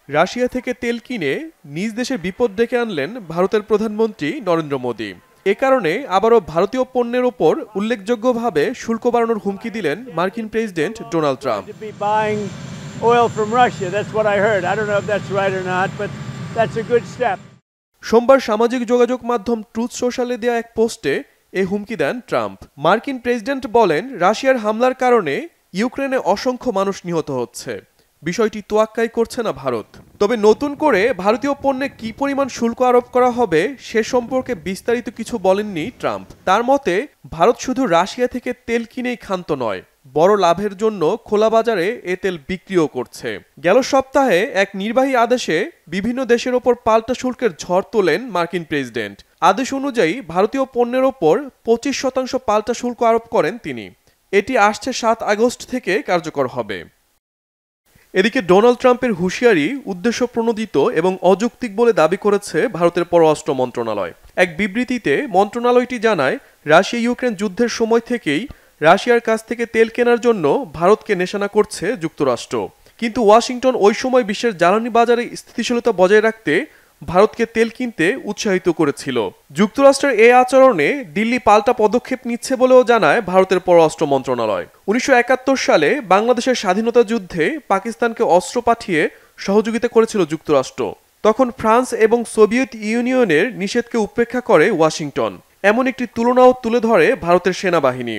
Russia থেকে তেল কিনে নিজ দেশে বিপদ ডেকে আনলেন ভারতের প্রধানমন্ত্রী নরেন্দ্র মোদী। এ কারণে আবারও ভারতীয় পণ্যের ওপর উল্লেখযোগ্যভাবে শুল্ক বাড়ানোর হুমকি দিলেন মার্কিন প্রেসিডেন্ট ডোনাল্ড ট্রাম্প। সোমবার সামাজিক যোগাযোগ মাধ্যম ট্রুথ সোশ্যালে দেয়া এক পোস্টে এ হুমকি দেন ট্রাম্প। মার্কিন প্রেসিডেন্ট বলেন, রাশিয়ার হামলার কারণে ইউক্রেনে অসংখ্য মানুষ নিহত হচ্ছে। বিষয়টি তোয়াক্কাই করছে না ভারত। তবে নতুন করে ভারতীয় পণ্যে কি পরিমাণ শুল্ক আরোপ করা হবে সে সম্পর্কে বিস্তারিত কিছু বলেননি ট্রাম্প। তার মতে, ভারত শুধু রাশিয়া থেকে তেল কিনেই ক্ষান্ত নয়, বড় লাভের জন্য খোলা বাজারে এ তেল বিক্রিও করছে। গেল সপ্তাহে এক নির্বাহী আদেশে বিভিন্ন দেশের ওপর পাল্টা শুল্কের ঝড় তোলেন মার্কিন প্রেসিডেন্ট। আদেশ অনুযায়ী ভারতীয় পণ্যের ওপর 25% পাল্টা শুল্ক আরোপ করেন তিনি। এটি আসছে 7 আগস্ট থেকে কার্যকর হবে। এদিকে ডোনাল্ড ট্রাম্পের হুঁশিয়ারি উদ্দেশ্যপ্রণোদিত এবং অযৌক্তিক বলে দাবি করেছে ভারতের পররাষ্ট্র মন্ত্রণালয়। এক বিবৃতিতে মন্ত্রণালয়টি জানায়, রাশিয়া ইউক্রেন যুদ্ধের সময় থেকেই রাশিয়ার কাছ থেকে তেল কেনার জন্য ভারতকে নিশানা করছে যুক্তরাষ্ট্র। কিন্তু ওয়াশিংটন ওই সময় বিশ্বের জ্বালানি বাজারে স্থিতিশীলতা বজায় রাখতে ভারতকে তেল কিনতে উৎসাহিত করেছিল। যুক্তরাষ্ট্রের এই আচরণে দিল্লি পাল্টা পদক্ষেপ নিচ্ছে বলেও জানায় ভারতের পররাষ্ট্র মন্ত্রণালয়। 1971 সালে বাংলাদেশের স্বাধীনতা যুদ্ধে পাকিস্তানকে অস্ত্র পাঠিয়ে সহযোগিতা করেছিল যুক্তরাষ্ট্র। তখন ফ্রান্স এবং সোভিয়েত ইউনিয়নের নিষেধকে উপেক্ষা করে ওয়াশিংটন। এমন একটি তুলনাও তুলে ধরে ভারতের সেনাবাহিনী।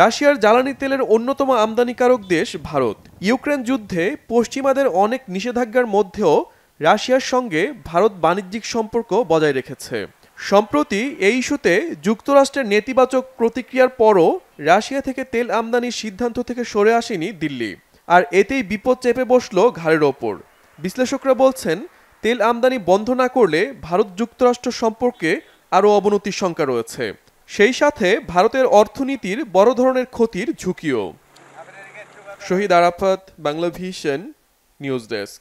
রাশিয়ার জ্বালানি তেলের অন্যতম আমদানিকারক দেশ ভারত। ইউক্রেন যুদ্ধে পশ্চিমাদের অনেক নিষেধাজ্ঞার মধ্যেও রাশিয়ার সঙ্গে ভারত বাণিজ্যিক সম্পর্ক বজায় রেখেছে। সম্প্রতি এই ইস্যুতে যুক্তরাষ্ট্রের নেতিবাচক প্রতিক্রিয়ার পরও রাশিয়া থেকে তেল আমদানির সিদ্ধান্ত থেকে সরে আসেনি দিল্লি। আর এতেই বিপদ চেপে বসল ঘাড়ের ওপর। বিশ্লেষকরা বলছেন, তেল আমদানি বন্ধ না করলে ভারত যুক্তরাষ্ট্র সম্পর্কে আরও অবনতির শঙ্কা রয়েছে। সেই সাথে ভারতের অর্থনীতির বড় ধরনের ক্ষতির ঝুঁকিও। শহীদ আরাফাত, বাংলাভিশন নিউজ ডেস্ক।